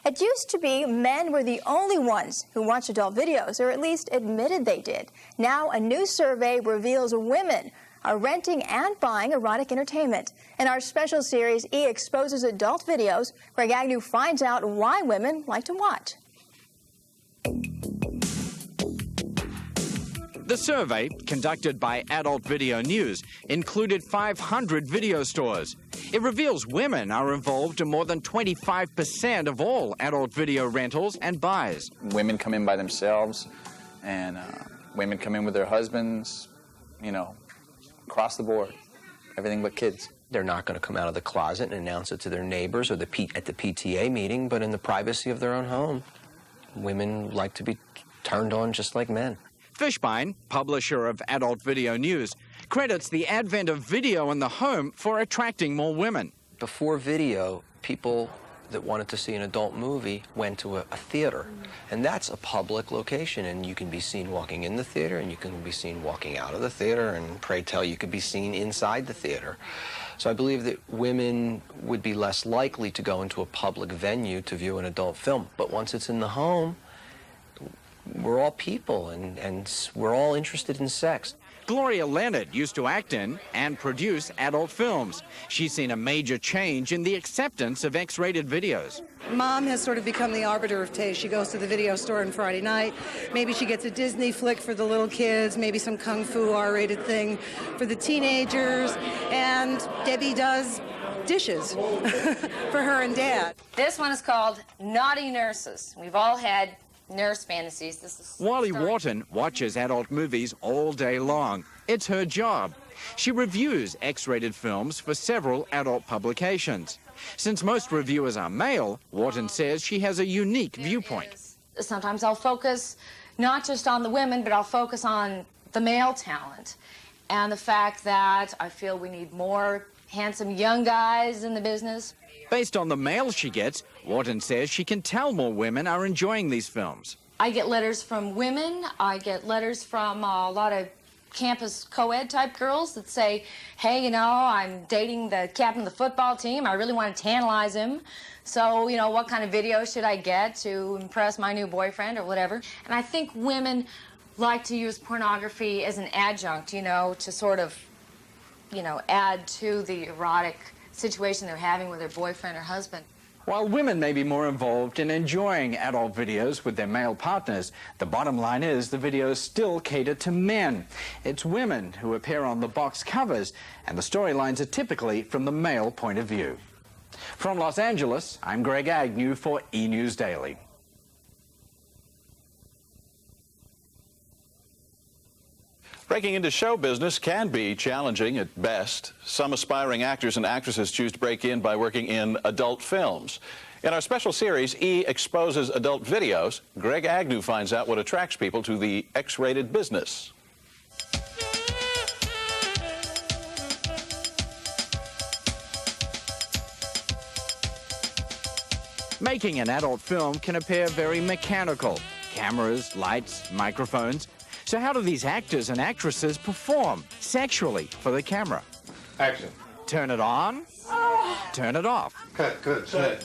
It used to be men were the only ones who watched adult videos, or at least admitted they did. Now, a new survey reveals women are renting and buying erotic entertainment. In our special series, E! Exposes Adult Videos, Greg Agnew finds out why women like to watch. The survey, conducted by Adult Video News, included 500 video stores. It reveals women are involved in more than 25% of all adult video rentals and buys. Women come in by themselves, and women come in with their husbands, you know, across the board, everything but kids. They're not going to come out of the closet and announce it to their neighbors or at the PTA meeting, but in the privacy of their own home. Women like to be turned on just like men. Fishbein, publisher of Adult Video News, credits the advent of video in the home for attracting more women. Before video, people that wanted to see an adult movie went to a theater. And that's a public location, and you can be seen walking in the theater, and you can be seen walking out of the theater, and pray tell, you could be seen inside the theater. So I believe that women would be less likely to go into a public venue to view an adult film. But once it's in the home, we're all people, and we're all interested in sex. Gloria Leonard used to act in and produce adult films. She's seen a major change in the acceptance of X-rated videos. Mom has sort of become the arbiter of taste. She goes to the video store on Friday night. Maybe she gets a Disney flick for the little kids, maybe some Kung Fu R-rated thing for the teenagers, and Debbie does dishes for her and Dad. This one is called Naughty Nurses. We've all had nurse fantasies. This is Wally Wharton watches adult movies all day long. It's her job. She reviews X-rated films for several adult publications. Since most reviewers are male, Wharton says she has a unique viewpoint. Sometimes I'll focus not just on the women, but I'll focus on the male talent and the fact that I feel we need more handsome young guys in the business. Based on the mail she gets, Wharton says she can tell more women are enjoying these films. I get letters from women. I get letters from a lot of campus co-ed type girls that say, hey, you know, I'm dating the captain of the football team. I really want to tantalize him. So, you know, what kind of video should I get to impress my new boyfriend or whatever? And I think women like to use pornography as an adjunct, you know, to sort of, you know, add to the erotic situation they're having with their boyfriend or husband. While women may be more involved in enjoying adult videos with their male partners, the bottom line is the videos still cater to men. It's women who appear on the box covers, and the storylines are typically from the male point of view. From Los Angeles, I'm Greg Agnew for E! News Daily. Breaking into show business can be challenging at best. Some aspiring actors and actresses choose to break in by working in adult films. In our special series, E! Exposes Adult Videos, Greg Agnew finds out what attracts people to the X-rated business. Making an adult film can appear very mechanical. Cameras, lights, microphones. So how do these actors and actresses perform sexually for the camera? Action. Turn it on, turn it off. Cut, good, set.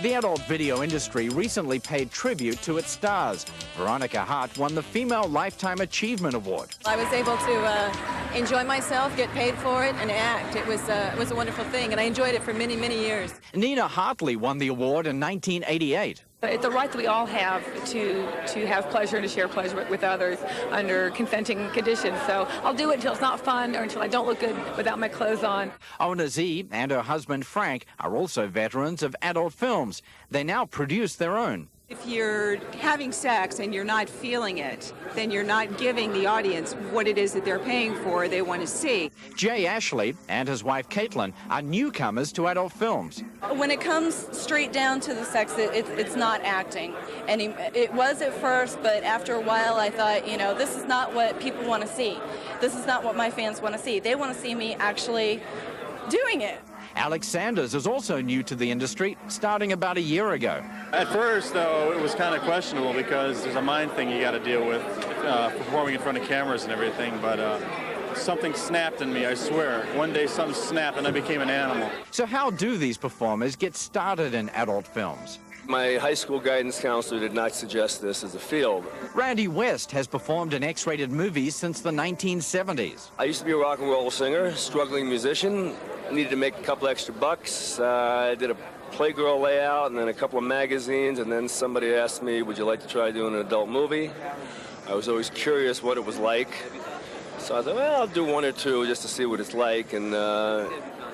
The adult video industry recently paid tribute to its stars. Veronica Hart won the Female Lifetime Achievement Award. I was able to enjoy myself, get paid for it, and act. It was a wonderful thing, and I enjoyed it for many, many years. Nina Hartley won the award in 1988. It's a right that we all have to have pleasure and to share pleasure with others under consenting conditions. So I'll do it until it's not fun or until I don't look good without my clothes on. Ona Z and her husband Frank are also veterans of adult films. They now produce their own. If you're having sex and you're not feeling it, then you're not giving the audience what it is that they're paying for, they want to see. Jay Ashley and his wife Caitlin are newcomers to adult films. When it comes straight down to the sex, it's not acting. And it was at first, but after a while I thought, you know, this is not what people want to see. This is not what my fans want to see. They want to see me actually doing it. Alex Sanders is also new to the industry, starting about a year ago. At first, though, it was kind of questionable because there's a mind thing you got to deal with, performing in front of cameras and everything. But something snapped in me, I swear. One day something snapped and I became an animal. So how do these performers get started in adult films? My high school guidance counselor did not suggest this as a field. Randy West has performed in X-rated movies since the 1970s. I used to be a rock and roll singer, struggling musician. I needed to make a couple extra bucks. I did a Playgirl layout and then a couple of magazines, and then somebody asked me, would you like to try doing an adult movie? I was always curious what it was like. So I thought, well, I'll do one or two just to see what it's like. And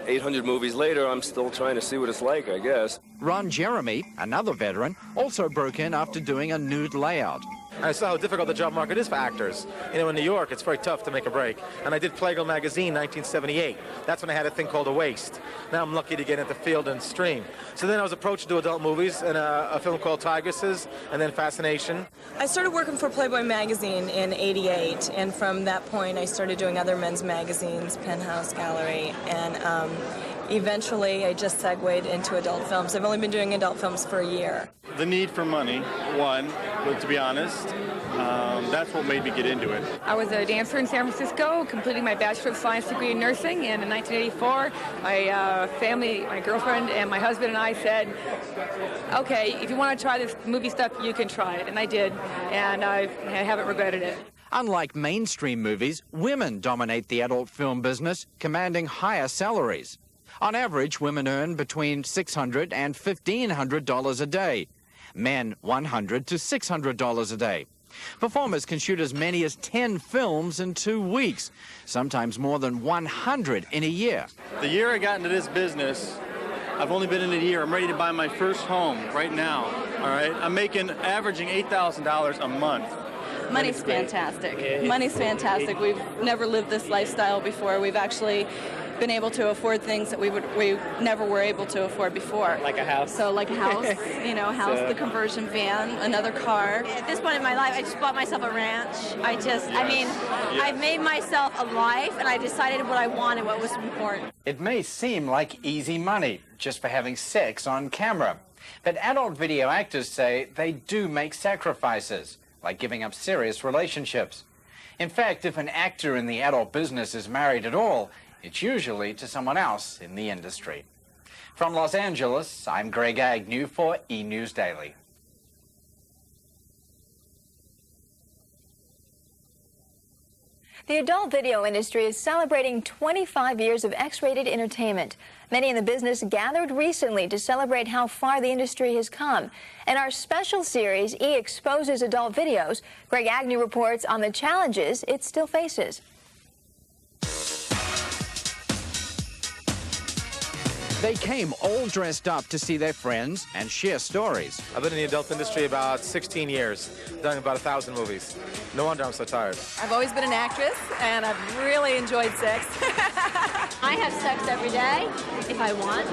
800 movies later, I'm still trying to see what it's like, I guess. Ron Jeremy, another veteran, also broke in after doing a nude layout. I saw how difficult the job market is for actors. You know, in New York, it's very tough to make a break. And I did Playgirl magazine, 1978. That's when I had a thing called A Waste. Now I'm lucky to get into field and stream. So then I was approached to do adult movies in a film called Tigresses, and then Fascination. I started working for Playboy magazine in '88, and from that point I started doing other men's magazines, Penthouse Gallery, and eventually I just segued into adult films. I've only been doing adult films for a year. The need for money, one, but to be honest, that's what made me get into it. I was a dancer in San Francisco, completing my Bachelor of Science degree in nursing, and in 1984, my girlfriend and my husband and I said, okay, if you want to try this movie stuff, you can try it, and I did, and I haven't regretted it. Unlike mainstream movies, women dominate the adult film business, commanding higher salaries. On average, women earn between $600 and $1,500 a day. Men, $100 to $600 a day. Performers can shoot as many as 10 films in 2 weeks, sometimes more than 100 in a year. The year I got into this business, I've only been in a year. I'm ready to buy my first home right now, all right? I'm averaging $8,000 a month. Money's fantastic. Money's fantastic. We've never lived this lifestyle before. We've actually been able to afford things that we never were able to afford before. Like a house. So like a house, you know, the conversion van, another car. At this point in my life, I just bought myself a ranch. I've made myself a life, and I decided what I wanted, what was important. It may seem like easy money just for having sex on camera, but adult video actors say they do make sacrifices, like giving up serious relationships. In fact, if an actor in the adult business is married at all, it's usually to someone else in the industry. From Los Angeles, I'm Greg Agnew for E! News Daily. The adult video industry is celebrating 25 years of X-rated entertainment. Many in the business gathered recently to celebrate how far the industry has come. In our special series, E! Exposes Adult Videos, Greg Agnew reports on the challenges it still faces. They came all dressed up to see their friends and share stories. I've been in the adult industry about 16 years, done about 1,000 movies. No wonder I'm so tired. I've always been an actress, and I've really enjoyed sex. I have sex every day if I want.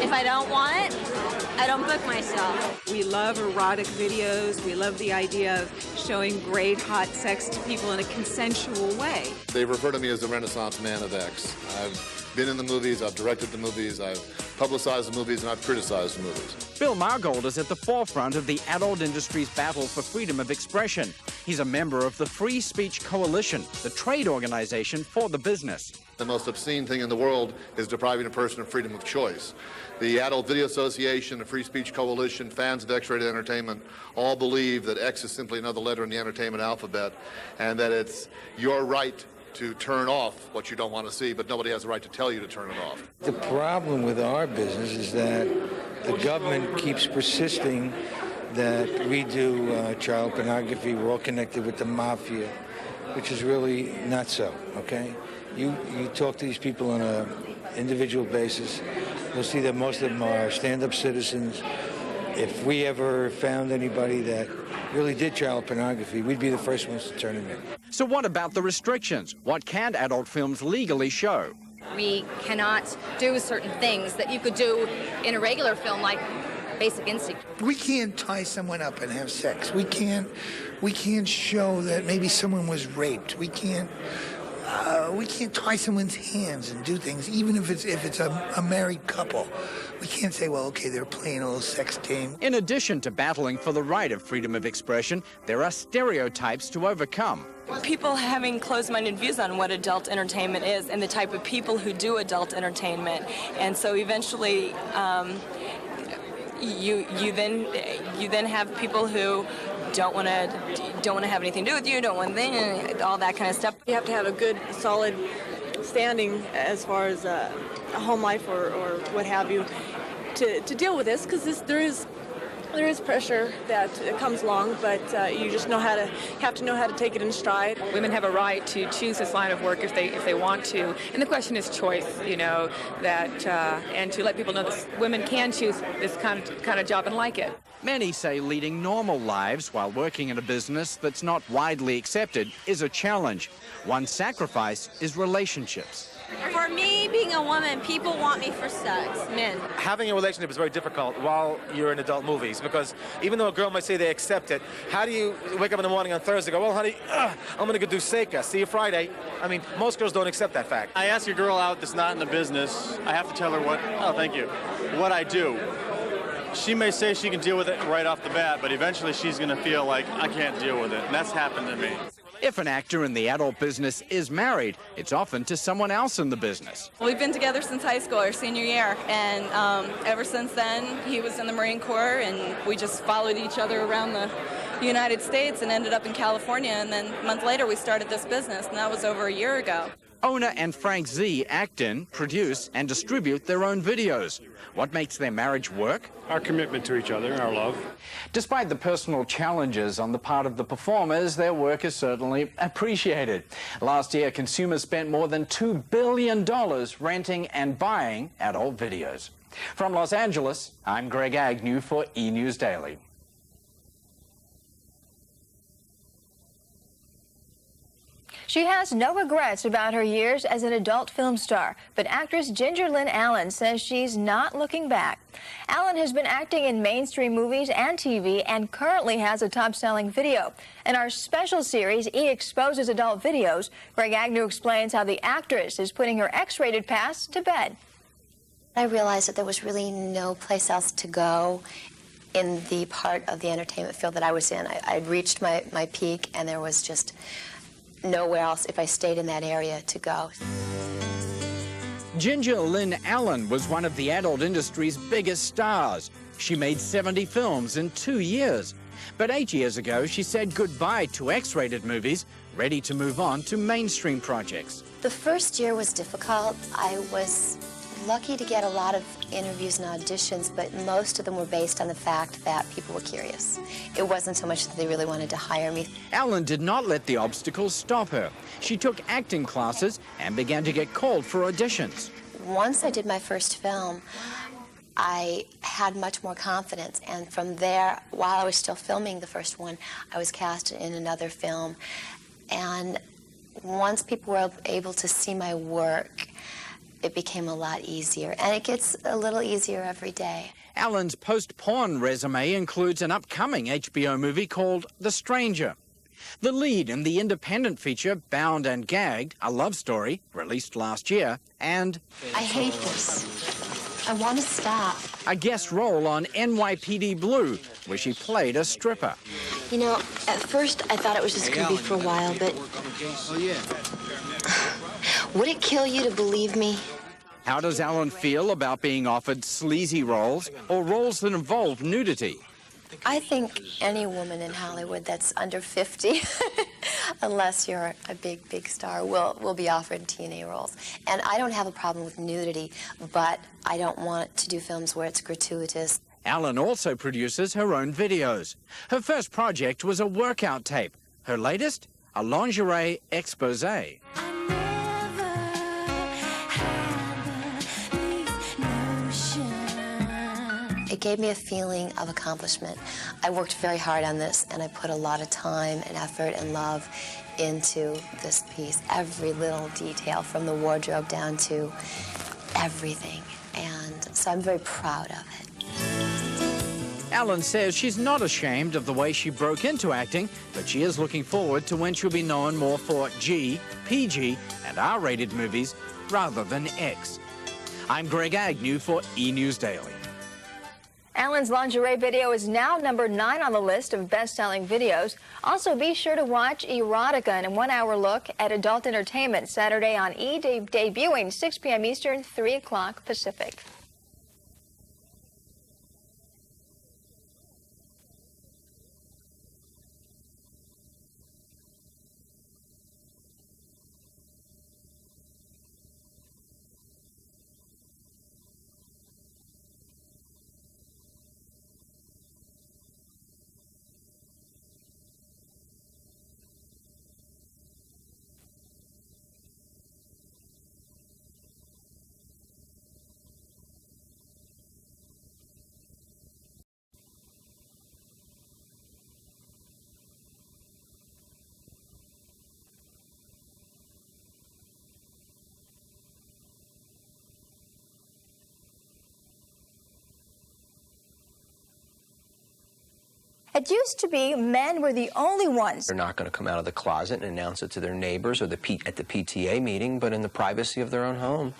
If I don't want it, I don't book myself. We love erotic videos. We love the idea of showing great hot sex to people in a consensual way. They refer to me as the Renaissance man of X. I've been in the movies, I've directed the movies, I've publicized the movies, and I've criticized the movies. Bill Margold is at the forefront of the adult industry's battle for freedom of expression. He's a member of the Free Speech Coalition, the trade organization for the business. The most obscene thing in the world is depriving a person of freedom of choice. The Adult Video Association, the Free Speech Coalition, fans of X-rated entertainment all believe that X is simply another letter in the entertainment alphabet, and that it's your right to turn off what you don't want to see, but nobody has the right to tell you to turn it off. The problem with our business is that the government keeps persisting that we do child pornography. We're all connected with the mafia, which is really not so, okay? You talk to these people on an individual basis, you'll see that most of them are stand-up citizens. If we ever found anybody that really did child pornography, we'd be the first ones to turn them in. So what about the restrictions? What can adult films legally show? We cannot do certain things that you could do in a regular film, like Basic Instinct. We can't tie someone up and have sex. We can't show that maybe someone was raped. We can't tie someone's hands and do things, even if it's a married couple. We can't say, well, okay, they're playing a little sex game. In addition to battling for the right of freedom of expression, there are stereotypes to overcome. people having closed-minded views on what adult entertainment is and the type of people who do adult entertainment. And so eventually you then have people who don't want to have anything to do with you, don't want all that kind of stuff. You have to have a good, solid standing as far as a home life or what have you to deal with this, because there is pressure that comes along, but you just have to know how to take it in stride. Women have a right to choose this line of work if they want to, and the question is choice, you know, that and to let people know that women can choose this kind of job and like it. Many say leading normal lives while working in a business that's not widely accepted is a challenge. One sacrifice is relationships. For me, being a woman, people want me for sex, men. Having a relationship is very difficult while you're in adult movies, because even though a girl might say they accept it, how do you wake up in the morning on Thursday and go, well, honey, I'm going to go do Seika. See you Friday. I mean, most girls don't accept that fact. I ask a girl out that's not in the business, I have to tell her what I do. She may say she can deal with it right off the bat, but eventually she's going to feel like, I can't deal with it, and that's happened to me. If an actor in the adult business is married, it's often to someone else in the business. We've been together since high school, our senior year, and ever since then, he was in the Marine Corps, and we just followed each other around the United States and ended up in California, and then a month later we started this business, and that was over a year ago. Ona and Frank Z act in, produce, and distribute their own videos. What makes their marriage work? Our commitment to each other, our love. Despite the personal challenges on the part of the performers, their work is certainly appreciated. Last year, consumers spent more than $2 billion renting and buying adult videos. From Los Angeles, I'm Greg Agnew for E! News Daily. She has no regrets about her years as an adult film star, but actress Ginger Lynn Allen says she's not looking back. Allen has been acting in mainstream movies and TV and currently has a top-selling video. In our special series, E! Exposes Adult Videos, Greg Agnew explains how the actress is putting her X-rated past to bed. I realized that there was really no place else to go in the part of the entertainment field that I was in. I'd reached my peak, and there was just nowhere else, if I stayed in that area, to go. Ginger Lynn Allen was one of the adult industry's biggest stars. She made 70 films in 2 years. But 8 years ago, she said goodbye to X-rated movies, ready to move on to mainstream projects. The first year was difficult. I was lucky to get a lot of interviews and auditions, but most of them were based on the fact that people were curious. It wasn't so much that they really wanted to hire me. Allen did not let the obstacles stop her. She took acting classes and began to get called for auditions. Once I did my first film, I had much more confidence, and from there, while I was still filming the first one, I was cast in another film. And once people were able to see my work, it became a lot easier, and it gets a little easier every day. Allen's post-porn resume includes an upcoming HBO movie called The Stranger. The lead in the independent feature Bound and Gagged, a love story released last year, and I hate this. I want to stop. A guest role on NYPD Blue, where she played a stripper. You know, at first I thought it was just going to be for a while, but would it kill you to believe me? How does Allen feel about being offered sleazy roles or roles that involve nudity? I think any woman in Hollywood that's under 50, unless you're a big star, will be offered TNA roles. And I don't have a problem with nudity, but I don't want to do films where it's gratuitous. Allen also produces her own videos. Her first project was a workout tape. Her latest, a lingerie expose. It gave me a feeling of accomplishment. I worked very hard on this, and I put a lot of time and effort and love into this piece. Every little detail, from the wardrobe down to everything. And so I'm very proud of it. Allen says she's not ashamed of the way she broke into acting, but she is looking forward to when she'll be known more for G, PG, and R-rated movies rather than X. I'm Greg Agnew for E! News Daily. Alan's lingerie video is now number 9 on the list of best-selling videos. Also, be sure to watch Erotica in a 1-hour look at adult entertainment Saturday on E! Debuting 6 p.m. Eastern, 3 o'clock Pacific. It used to be men were the only ones. They're not going to come out of the closet and announce it to their neighbors or at the PTA meeting, but in the privacy of their own home.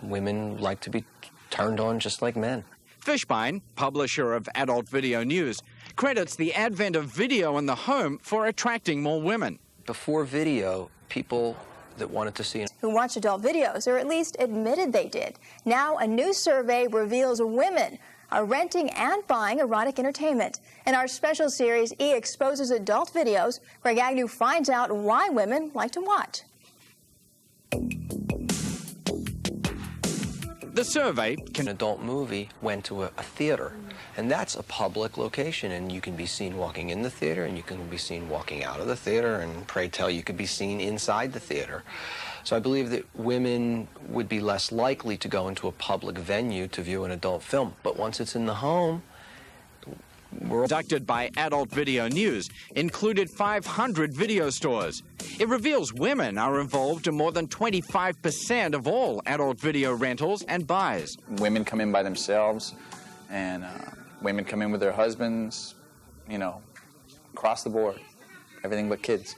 Women like to be turned on just like men. Fishbein, publisher of Adult Video News, credits the advent of video in the home for attracting more women. Before video, people that wanted to see who watch adult videos, or at least admitted they did. Now, a new survey reveals women are renting and buying erotic entertainment. In our special series, E! Exposes Adult Videos, Greg Agnew finds out why women like to watch. The survey an adult movie went to a theater, and that's a public location, and you can be seen walking in the theater, and you can be seen walking out of the theater, and pray tell you could be seen inside the theater. So I believe that women would be less likely to go into a public venue to view an adult film. But once it's in the home, conducted by Adult Video News, included 500 video stores. It reveals women are involved in more than 25% of all adult video rentals and buys. Women come in by themselves, and women come in with their husbands, you know, across the board, everything but kids.